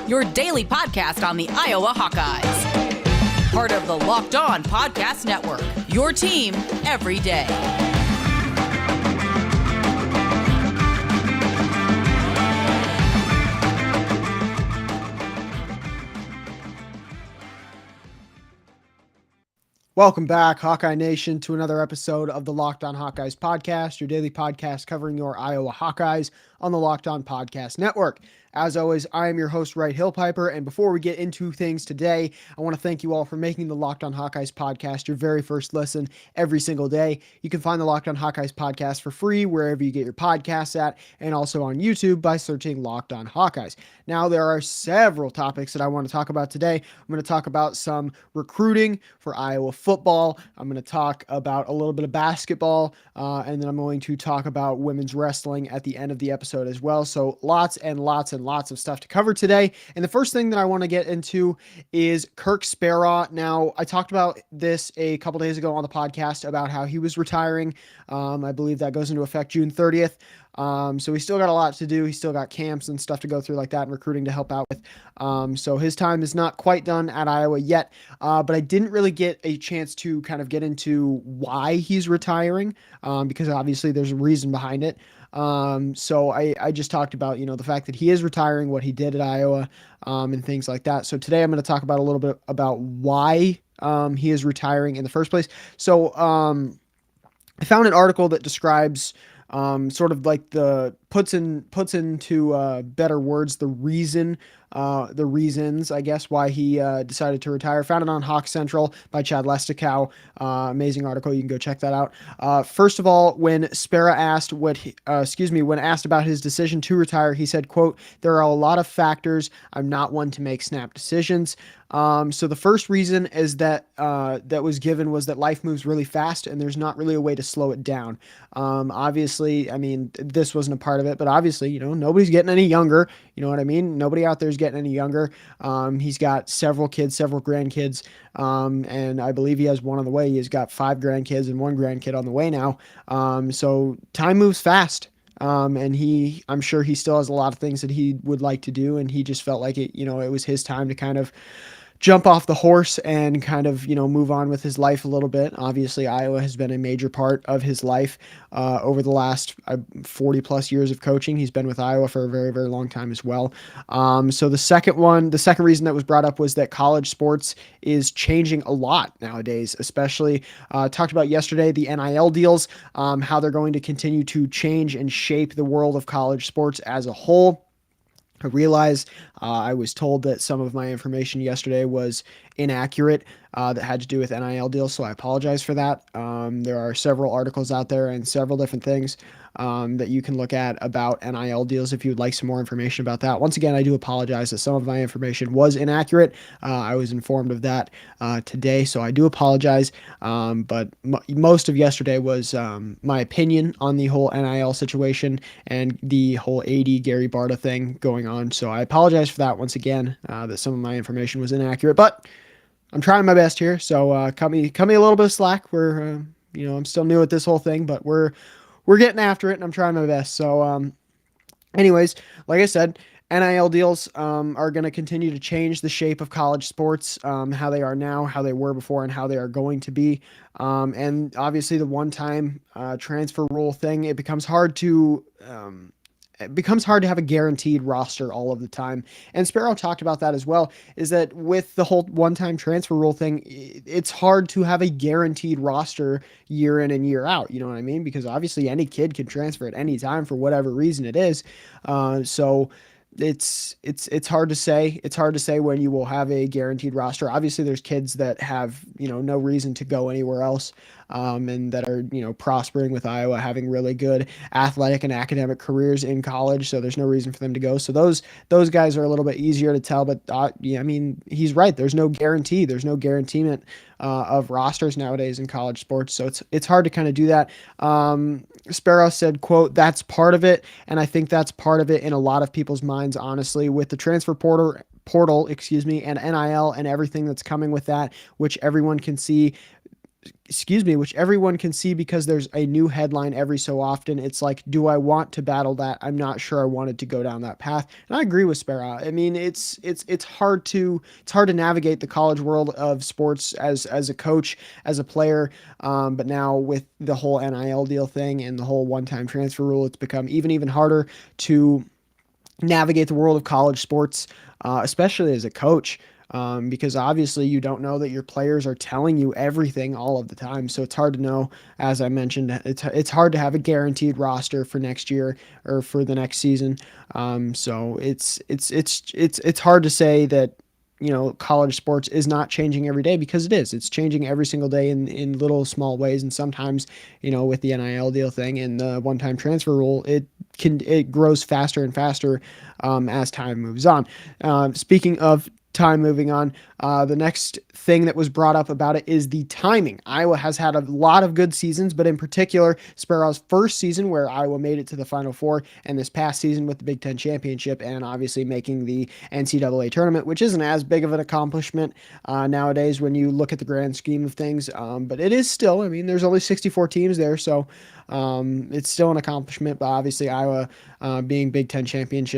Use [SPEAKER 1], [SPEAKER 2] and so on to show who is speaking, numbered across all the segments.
[SPEAKER 1] your daily podcast on the Iowa Hawkeyes. Part of the Locked On Podcast Network, your team every day.
[SPEAKER 2] Welcome back, Hawkeye Nation, to another episode of the Locked On Hawkeyes podcast, your daily podcast covering your Iowa Hawkeyes on the Locked On Podcast Network. As always, I am your host, Wright Hillpiper, and before we get into things today, I want to thank you all for making the Locked On Hawkeyes podcast your very first listen every single day. You can find the Locked On Hawkeyes podcast for free wherever you get your podcasts at, and also on YouTube by searching Locked On Hawkeyes. Now, there are several topics that I want to talk about today. I'm going to talk about some recruiting for Iowa football. I'm going to talk about a little bit of basketball, and then I'm going to talk about women's wrestling at the end of the episode as well. So lots and lots of stuff to cover today. And the first thing that I want to get into is Kirk Speraw. Now, I talked about this a couple days ago on the podcast about how he was retiring. I believe that goes into effect June 30th. So we still got a lot to do. He's still got camps and stuff to go through like that and recruiting to help out with. So his time is not quite done at Iowa yet. But I didn't really get a chance to kind of get into why he's retiring, because obviously there's a reason behind it. So I just talked about, the fact that he is retiring, what he did at Iowa, and things like that. So today I'm going to talk about a little bit about why, he is retiring in the first place. So, I found an article that describes, sort of like puts into better words the reasons, I guess, why he decided to retire. Found it on Hawk Central by Chad Lestokow. Amazing article. You can go check that out. First of all, when Speraw asked when asked about his decision to retire, he said, quote, "There are a lot of factors. I'm not one to make snap decisions." So the first reason is that was given was that life moves really fast and there's not really a way to slow it down. Obviously, I mean, this wasn't a part of it, but obviously, nobody's getting any younger. You know what I mean? Nobody out there is getting any younger. He's got several kids, several grandkids. And I believe he has one on the way. He's got 5 grandkids and 1 grandkid on the way now. So time moves fast. And I'm sure he still has a lot of things that he would like to do. And he just felt like it was his time to kind of jump off the horse and kind of, move on with his life a little bit. Obviously, Iowa has been a major part of his life over the last 40 plus years of coaching. He's been with Iowa for a very, very long time as well. So the second reason that was brought up was that college sports is changing a lot nowadays, especially talked about yesterday, the NIL deals, how they're going to continue to change and shape the world of college sports as a whole. I realize I was told that some of my information yesterday was inaccurate that had to do with NIL deals, so I apologize for that. There are several articles out there and several different things that you can look at about NIL deals if you would like some more information about that. Once again, I do apologize that some of my information was inaccurate. I was informed of that today, so I do apologize. But most of yesterday was my opinion on the whole NIL situation and the whole AD Gary Barta thing going on. So I apologize for that once again, that some of my information was inaccurate, but I'm trying my best here. So cut me a little bit of slack. We're, I'm still new at this whole thing, but we're getting after it and I'm trying my best. So, anyways, like I said, NIL deals are going to continue to change the shape of college sports, how they are now, how they were before, and how they are going to be. And obviously the one-time transfer rule thing, it becomes hard to have a guaranteed roster all of the time. And Sparrow talked about that as well, is that with the whole one-time transfer rule thing, it's hard to have a guaranteed roster year in and year out. You know what I mean? Because obviously any kid can transfer at any time for whatever reason it is. So it's hard to say. It's hard to say when you will have a guaranteed roster. Obviously there's kids that have, no reason to go anywhere else. And that are, prospering with Iowa, having really good athletic and academic careers in college. So there's no reason for them to go. So those guys are a little bit easier to tell, but yeah, I mean, he's right. There's no guarantee. There's no guaranteement of rosters nowadays in college sports. So it's hard to kind of do that. Sparrow said, quote, "That's part of it." And I think that's part of it in a lot of people's minds, honestly, with the transfer portal, and NIL and everything that's coming with that, which everyone can see. which everyone can see because there's a new headline every so often. It's like, do I want to battle that? I'm not sure I wanted to go down that path. And I agree with Speraw. I mean, it's hard to navigate the college world of sports as a coach, as a player. But now with the whole NIL deal thing and the whole one-time transfer rule, it's become even harder to navigate the world of college sports, especially as a coach. Because obviously you don't know that your players are telling you everything all of the time. So it's hard to know, as I mentioned, it's hard to have a guaranteed roster for next year or for the next season. So it's hard to say that, college sports is not changing every day, because it is. It's changing every single day in little small ways. And sometimes, with the NIL deal thing and the one-time transfer rule, it grows faster and faster as time moves on. Speaking of time moving on, the next thing that was brought up about it is the timing. Iowa has had a lot of good seasons, but in particular, Sparrow's first season where Iowa made it to the Final Four, and this past season with the Big Ten championship, and obviously making the NCAA tournament, which isn't as big of an accomplishment nowadays when you look at the grand scheme of things. But it is still, I mean, there's only 64 teams there, so it's still an accomplishment. But obviously Iowa being Big Ten champions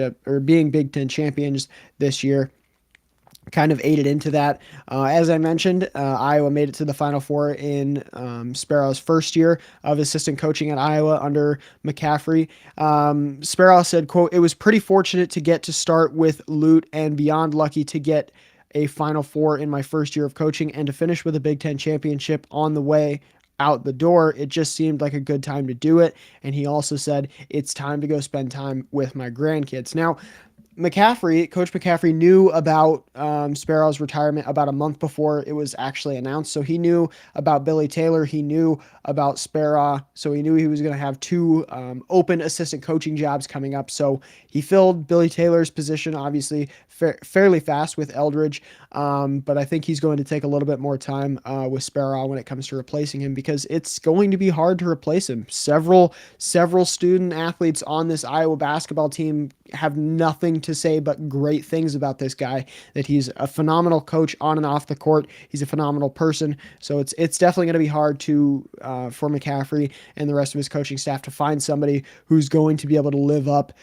[SPEAKER 2] this year kind of aided into that. As I mentioned, Iowa made it to the Final Four in Sparrow's first year of assistant coaching at Iowa under McCaffrey. Speraw said, quote, "It was pretty fortunate to get to start with Lute and beyond lucky to get a Final Four in my first year of coaching and to finish with a Big Ten championship on the way out the door. It just seemed like a good time to do it." And he also said, "It's time to go spend time with my grandkids." Now, Coach McCaffrey knew about Sparrow's retirement about a month before it was actually announced. So he knew about Billy Taylor. He knew about Speraw. So he knew he was going to have two open assistant coaching jobs coming up. So he filled Billy Taylor's position, obviously, fairly fast with Eldridge. But I think he's going to take a little bit more time with Speraw when it comes to replacing him, because it's going to be hard to replace him. Several student athletes on this Iowa basketball team have nothing to say but great things about this guy, that he's a phenomenal coach on and off the court. He's a phenomenal person. So it's definitely going to be hard for McCaffrey and the rest of his coaching staff to find somebody who's going to be able to live up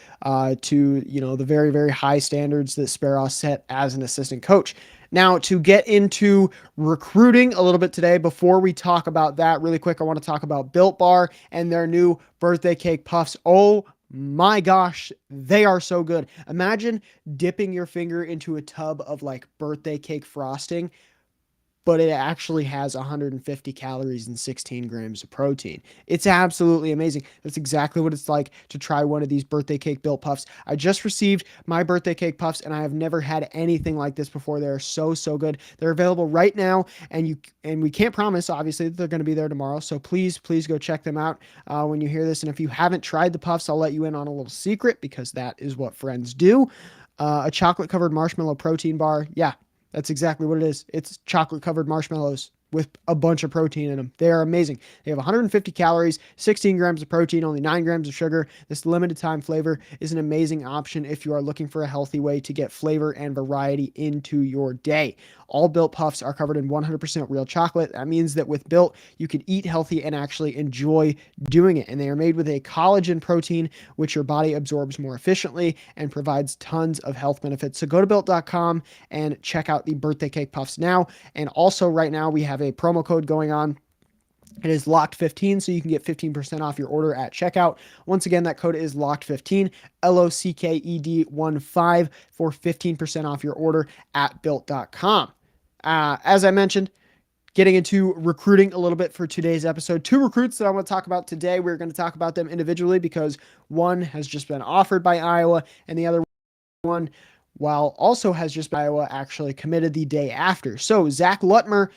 [SPEAKER 2] to the very, very high standards that Speraw set as an assistant coach. Now, to get into recruiting a little bit today, before we talk about that really quick, I want to talk about Built Bar and their new birthday cake puffs. Oh my gosh, they are so good. Imagine dipping your finger into a tub of like birthday cake frosting, but it actually has 150 calories and 16 grams of protein. It's absolutely amazing. That's exactly what it's like to try one of these birthday cake Built Puffs. I just received my birthday cake puffs, and I have never had anything like this before. They're so good. They're available right now, and we can't promise, obviously, that they're going to be there tomorrow. So please go check them out when you hear this. And if you haven't tried the puffs, I'll let you in on a little secret, because that is what friends do. A chocolate-covered marshmallow protein bar. Yeah, that's exactly what it is. It's chocolate-covered marshmallows with a bunch of protein in them. They are amazing. They have 150 calories, 16 grams of protein, only 9 grams of sugar. This limited time flavor is an amazing option if you are looking for a healthy way to get flavor and variety into your day. All Built Puffs are covered in 100% real chocolate. That means that with Built, you can eat healthy and actually enjoy doing it. And they are made with a collagen protein, which your body absorbs more efficiently and provides tons of health benefits. So go to Built.com and check out the birthday cake puffs now. And also right now we have a promo code going on. It is LOCKED15, so you can get 15% off your order at checkout. Once again, that code is LOCKED15, LOCKED15, for 15% off your order at Built.com. As I mentioned, getting into recruiting a little bit for today's episode. 2 recruits that I want to talk about today. We're going to talk about them individually because one has just been offered by Iowa, and the other one, while also has just been Iowa, actually committed the day after. So Zach Lutmer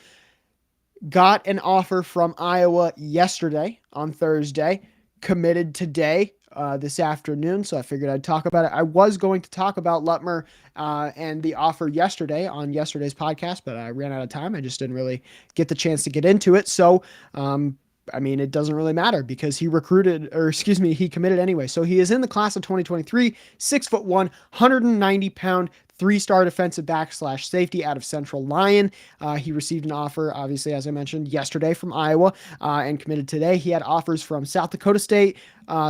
[SPEAKER 2] got an offer from Iowa yesterday on Thursday, committed today, this afternoon. So I figured I'd talk about it. I was going to talk about Lutmer and the offer yesterday on yesterday's podcast, but I ran out of time. I just didn't really get the chance to get into it. So, I mean, it doesn't really matter because he committed anyway. So he is in the class of 2023, 6'1", 190 pound, 3-star defensive back / safety out of Central Lyon. He received an offer, obviously, as I mentioned, yesterday from Iowa and committed today. He had offers from South Dakota State,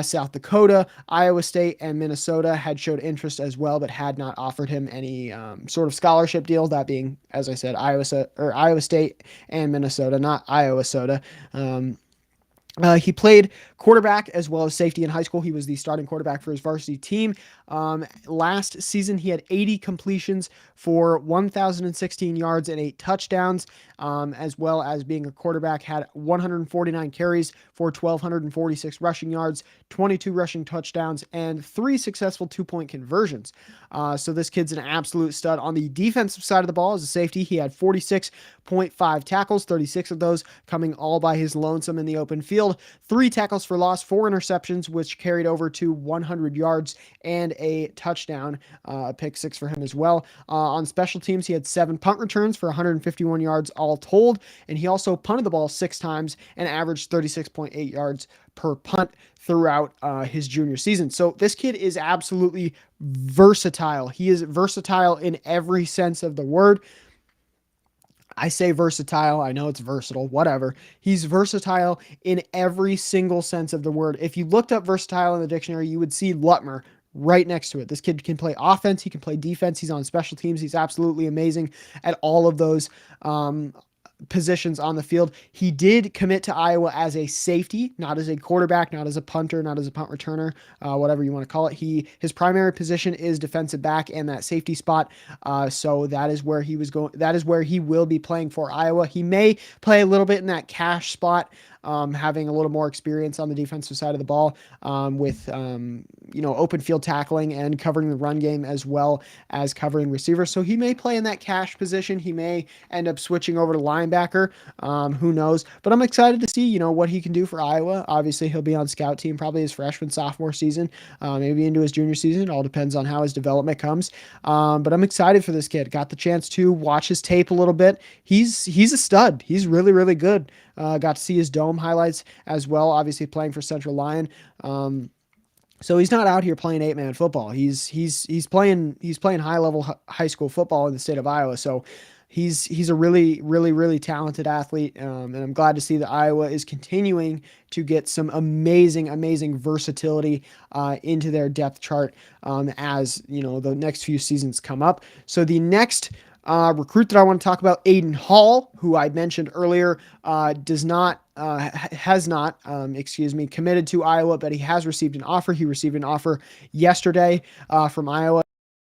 [SPEAKER 2] South Dakota, Iowa State, and Minnesota had showed interest as well, but had not offered him any sort of scholarship deal. That being, as I said, Iowa State and Minnesota, not Iowa Soda. He played quarterback as well as safety in high school. He was the starting quarterback for his varsity team. Last season, he had 80 completions for 1,016 yards and 8 touchdowns, as well as being a quarterback, had 149 carries for 1,246 rushing yards, 22 rushing touchdowns, and 3 successful 2-point conversions. So this kid's an absolute stud. On the defensive side of the ball as a safety, he had 46.5 tackles, 36 of those coming all by his lonesome in the open field, 3 tackles for loss, 4 interceptions, which carried over to 100 yards and a touchdown, a pick 6 for him as well. On special teams, he had 7 punt returns for 151 yards all told, and he also punted the ball 6 times and averaged 36.8 yards per punt throughout his junior season. So this kid is absolutely versatile. He is versatile in every sense of the word. I say versatile. I know it's versatile, whatever. He's versatile in every single sense of the word. If you looked up versatile in the dictionary, you would see Lutmer right next to it. This kid can play offense. He can play defense. He's on special teams. He's absolutely amazing at all of those positions on the field. He did commit to Iowa as a safety, not as a quarterback, not as a punter, not as a punt returner, whatever you want to call it. His primary position is defensive back and that safety spot. So that is where he was going. That is where he will be playing for Iowa. He may play a little bit in that cash spot, having a little more experience on the defensive side of the ball, with open field tackling and covering the run game as well as covering receivers. So he may play in that cash position. He may end up switching over to linebacker. Who knows? But I'm excited to see, what he can do for Iowa. Obviously, he'll be on scout team probably his freshman, sophomore season, maybe into his junior season. It all depends on how his development comes. But I'm excited for this kid. Got the chance to watch his tape a little bit. He's a stud. He's really, really good. Got to see his dome highlights as well, obviously playing for Central Lyon. So he's not out here playing 8-man football. He's playing high level high school football in the state of Iowa. So he's a really, really, really talented athlete. And I'm glad to see that Iowa is continuing to get some amazing versatility into their depth chart as the next few seasons come up. So the next recruit that I want to talk about, Aiden Hall, who I mentioned earlier, has not committed to Iowa, but he has received an offer. He received an offer yesterday from Iowa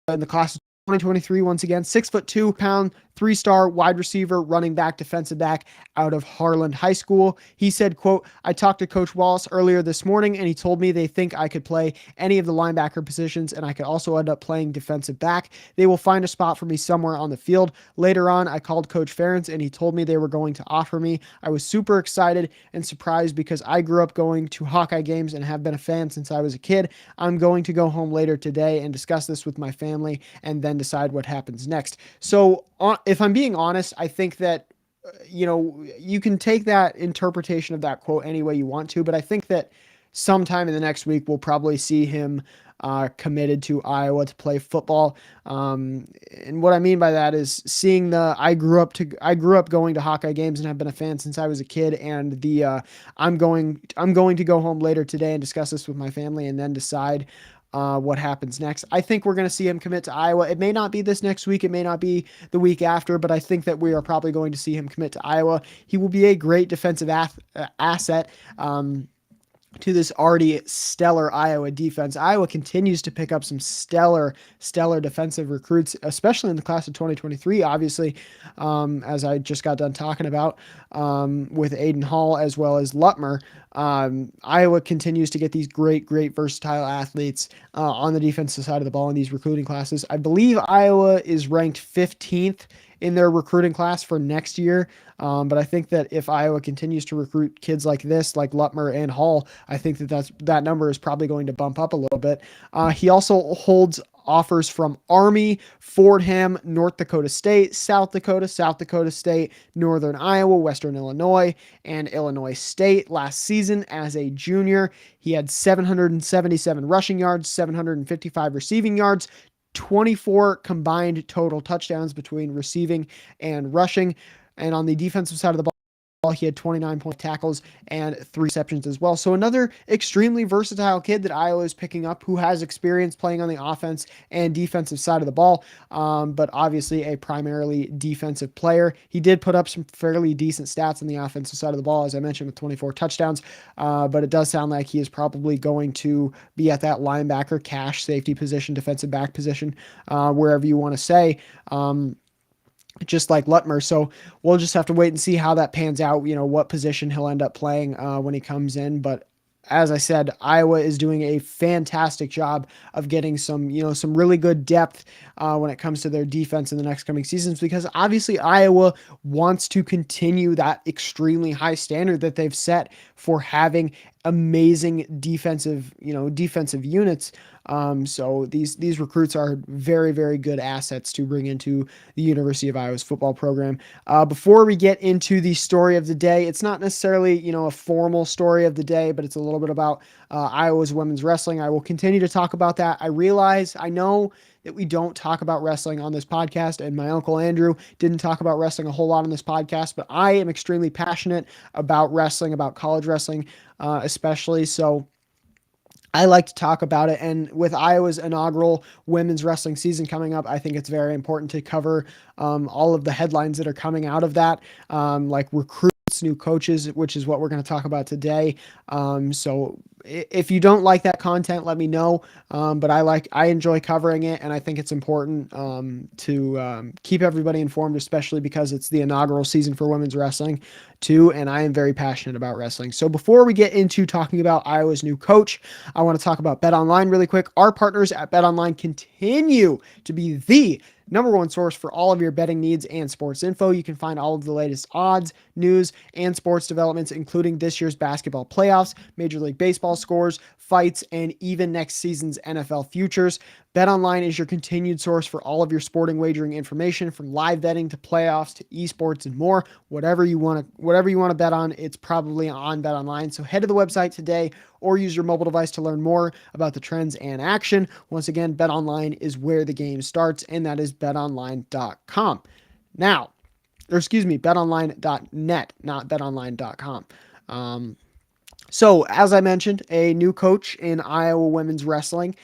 [SPEAKER 2] in the class of 2023. Once again, 6'2" 3-star wide receiver, running back, defensive back out of Harlan High School. He said, quote, "I talked to Coach Wallace earlier this morning and he told me they think I could play any of the linebacker positions and I could also end up playing defensive back. They will find a spot for me somewhere on the field. Later on, I called Coach Ferentz and he told me they were going to offer me. I was super excited and surprised because I grew up going to Hawkeye games and have been a fan since I was a kid. I'm going to go home later today and discuss this with my family and then decide what happens next." So if I'm being honest, I think that, you can take that interpretation of that quote any way you want to, but I think that sometime in the next week, we'll probably see him committed to Iowa to play football. And what I mean by that is seeing I grew up going to Hawkeye games and have been a fan since I was a kid. And I'm going to go home later today and discuss this with my family and then decide what happens next. I think we're going to see him commit to Iowa. It may not be this next week. It may not be the week after, but I think that we are probably going to see him commit to Iowa. He will be a great defensive asset to this already stellar Iowa defense. Iowa continues to pick up some stellar defensive recruits, especially in the class of 2023, obviously, as I just got done talking about, with Aiden Hall as well as Lutmer. Iowa continues to get these great versatile athletes on the defensive side of the ball in these recruiting classes. I believe Iowa is ranked 15th in their recruiting class for next year. But I think that if Iowa continues to recruit kids like this, like Lutmer and Hall, I think that number is probably going to bump up a little bit. He also holds offers from Army, Fordham, North Dakota State, South Dakota State, Northern Iowa, Western Illinois, and Illinois State. Last season as a junior, he had 777 rushing yards, 755 receiving yards, 24 combined total touchdowns between receiving and rushing. And on the defensive side of the ball, he had 29 point tackles and 3 receptions as well. So another extremely versatile kid that Iowa is picking up who has experience playing on the offense and defensive side of the ball, but obviously a primarily defensive player. He did put up some fairly decent stats on the offensive side of the ball, as I mentioned, with 24 touchdowns, but it does sound like he is probably going to be at that linebacker, cash, safety position, defensive back position, wherever you want to say. Just like Lutmer. So we'll just have to wait and see how that pans out, what position he'll end up playing when he comes in. But as I said, Iowa is doing a fantastic job of getting some really good depth when it comes to their defense in the next coming seasons, because obviously Iowa wants to continue that extremely high standard that they've set for having amazing defensive units. So these recruits are very, very good assets to bring into the University of Iowa's football program. Before we get into the story of the day, it's not necessarily, a formal story of the day, but it's a little bit about Iowa's women's wrestling. I will continue to talk about that. I know that we don't talk about wrestling on this podcast, and my uncle Andrew didn't talk about wrestling a whole lot on this podcast, but I am extremely passionate about wrestling, about college wrestling, especially. So I like to talk about it. And with Iowa's inaugural women's wrestling season coming up, I think it's very important to cover all of the headlines that are coming out of that, like recruits, new coaches, which is what we're going to talk about today. So if you don't like that content, let me know. But I enjoy covering it, and I think it's important to keep everybody informed, especially because it's the inaugural season for women's wrestling too, and I am very passionate about wrestling. So before we get into talking about Iowa's new coach, I want to talk about BetOnline really quick. Our partners at BetOnline continue to be the number one source for all of your betting needs and sports info. You can find all of the latest odds, news, and sports developments, including this year's basketball playoffs, Major League Baseball scores, fights, and even next season's NFL futures. BetOnline is your continued source for all of your sporting wagering information, from live betting to playoffs to esports and more. Whatever you want to bet on, it's probably on BetOnline. So head to the website today or use your mobile device to learn more about the trends and action. Once again, BetOnline is where the game starts, and that is betonline.com. BetOnline.net, not betonline.com. So, as I mentioned, a new coach in Iowa women's wrestling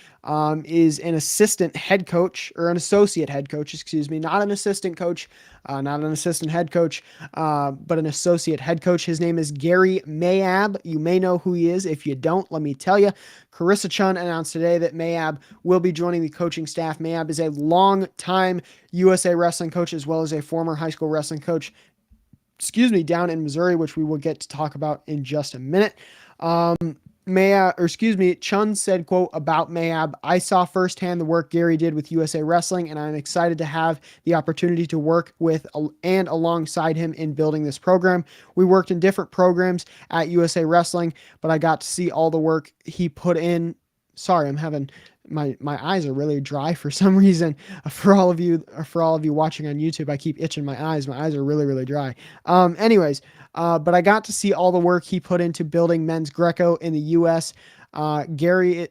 [SPEAKER 2] is an assistant head coach, or an associate head coach, not an assistant coach, not an assistant head coach, but an associate head coach. His name is Gary Mayabb. You may know who he is. If you don't, let me tell you. Carissa Chun announced today that Mayabb will be joining the coaching staff. Mayabb is a long-time USA wrestling coach, as well as a former high school wrestling coach, down in Missouri, which we will get to talk about in just a minute. Chun said, quote, about Mayabb, "I saw firsthand the work Gary did with USA Wrestling, and I'm excited to have the opportunity to work with and alongside him in building this program. We worked in different programs at USA Wrestling, but I got to see all the work he put in." Sorry, I'm having my eyes are really dry for some reason. For all of you watching on YouTube, I keep itching my eyes. My eyes are really, really dry. But I got to see all the work he put into building men's Greco in the U.S. Gary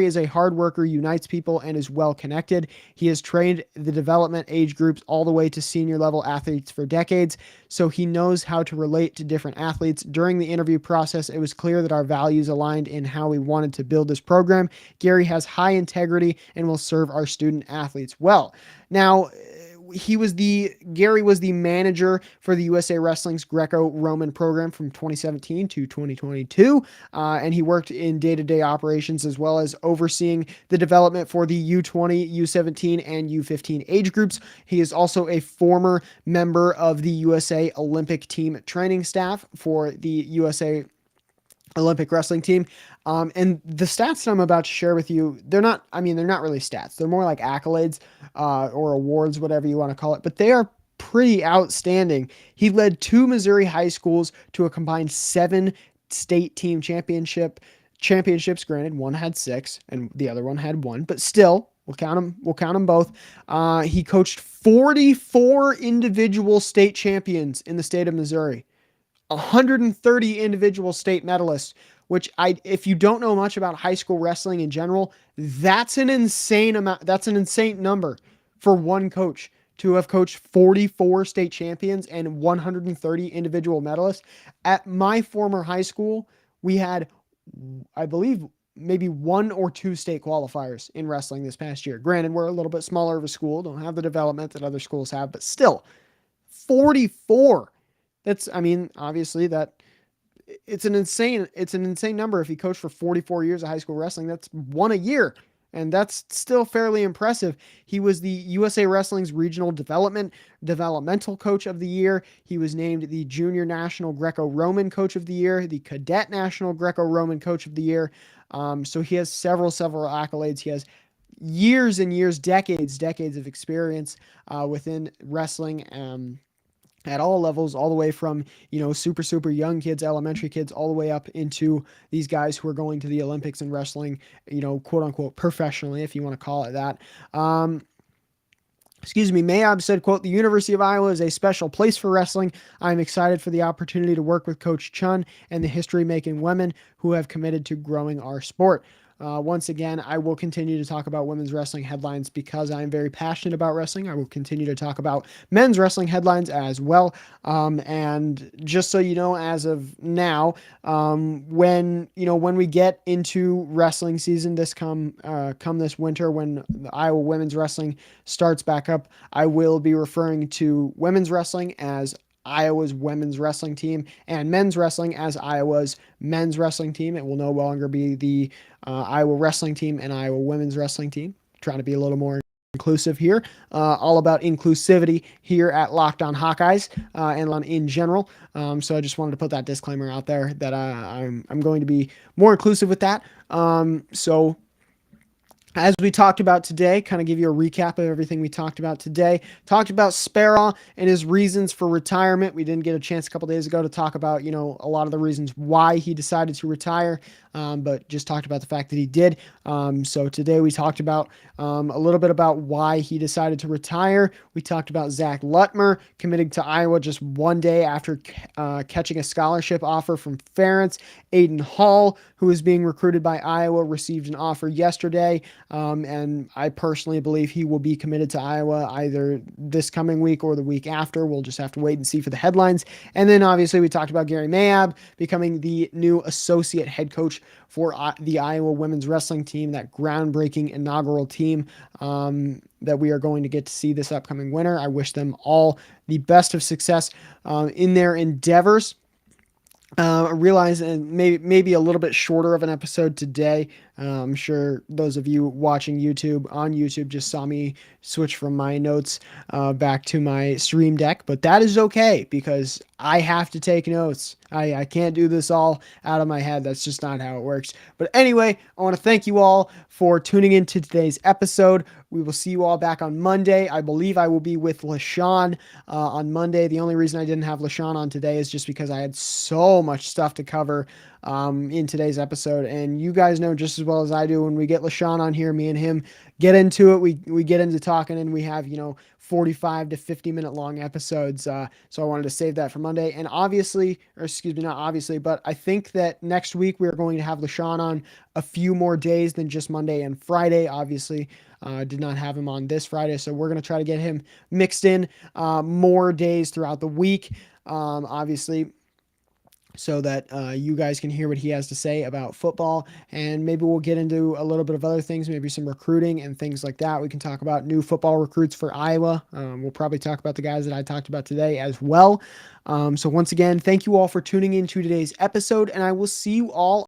[SPEAKER 2] is a hard worker, unites people, and is well connected. He has trained the development age groups all the way to senior level athletes for decades, so he knows how to relate to different athletes. During the interview process, it was clear that our values aligned in how we wanted to build this program. Gary has high integrity and will serve our student athletes well. Now, Gary was the manager for the USA Wrestling's Greco-Roman program from 2017 to 2022, and he worked in day-to-day operations as well as overseeing the development for the U20, U17, and U15 age groups. He is also a former member of the USA Olympic team training staff for the USA Olympic wrestling team. And the stats that I'm about to share with you, they're not really stats. They're more like accolades, or awards, whatever you want to call it, but they are pretty outstanding. He led 2 Missouri high schools to a combined 7 state team championships. Granted, one had 6 and the other one had 1, but still, we'll count them both. He coached 44 individual state champions in the state of Missouri, 130 individual state medalists, which if you don't know much about high school wrestling in general, that's an insane amount. That's an insane number for one coach to have coached 44 state champions and 130 individual medalists. At my former high school, we had, I believe, maybe 1 or 2 state qualifiers in wrestling this past year. Granted, we're a little bit smaller of a school, don't have the development that other schools have, but still, 44. That's, I mean, obviously it's an insane number. If he coached for 44 years of high school wrestling, that's one a year. And that's still fairly impressive. He was the USA Wrestling's regional developmental coach of the year. He was named the junior national Greco-Roman coach of the year, the cadet national Greco-Roman coach of the year. So he has several accolades. He has years and years, decades of experience within wrestling. At all levels, all the way from, super young kids, elementary kids, all the way up into these guys who are going to the Olympics and wrestling, quote unquote, professionally, if you want to call it that. Mayabb said, quote, "The University of Iowa is a special place for wrestling. I'm excited for the opportunity to work with Coach Chun and the history-making women who have committed to growing our sport." Once again, I will continue to talk about women's wrestling headlines because I'm very passionate about wrestling. I will continue to talk about men's wrestling headlines as well. And just so you know, as of now, when we get into wrestling season this come this winter, when the Iowa women's wrestling starts back up, I will be referring to women's wrestling as Iowa's women's wrestling team and men's wrestling as Iowa's men's wrestling team. It will no longer be the Iowa wrestling team and Iowa women's wrestling team. Trying to be a little more inclusive here. All about inclusivity here at Locked On Hawkeyes and in general. So I just wanted to put that disclaimer out there that I'm going to be more inclusive with that. So as we talked about today, kind of give you a recap of everything we talked about today. Talked about Speraw and his reasons for retirement. We didn't get a chance a couple days ago to talk about, a lot of the reasons why he decided to retire, but just talked about the fact that he did. So today we talked about a little bit about why he decided to retire. We talked about Zach Lutmer committing to Iowa just one day after catching a scholarship offer from Ferentz. Aiden Hall, who is being recruited by Iowa, received an offer yesterday. And I personally believe he will be committed to Iowa either this coming week or the week after. We'll just have to wait and see for the headlines. And then obviously we talked about Gary Mayabb becoming the new associate head coach for the Iowa women's wrestling team, that groundbreaking inaugural team that we are going to get to see this upcoming winter. I wish them all the best of success in their endeavors. I realize maybe a little bit shorter of an episode today. I'm sure those of you watching on YouTube just saw me switch from my notes back to my stream deck, but that is okay because I have to take notes. I can't do this all out of my head. That's just not how it works. But anyway, I want to thank you all for tuning in to today's episode. We will see you all back on Monday. I believe I will be with LaShawn on Monday. The only reason I didn't have LaShawn on today is just because I had so much stuff to cover in today's episode. And you guys know just as well as I do, when we get LaShawn on here, me and him get into it. We get into talking and we have, 45 to 50 minute long episodes. So I wanted to save that for Monday. And obviously, or excuse me, not obviously, but I think that next week we're going to have LaShawn on a few more days than just Monday and Friday. Obviously, did not have him on this Friday. So we're going to try to get him mixed in more days throughout the week. Obviously, so that you guys can hear what he has to say about football, and maybe we'll get into a little bit of other things, maybe some recruiting and things like that. We can talk about new football recruits for Iowa. We'll probably talk about the guys that I talked about today as well. So once again, thank you all for tuning into today's episode, and I will see you all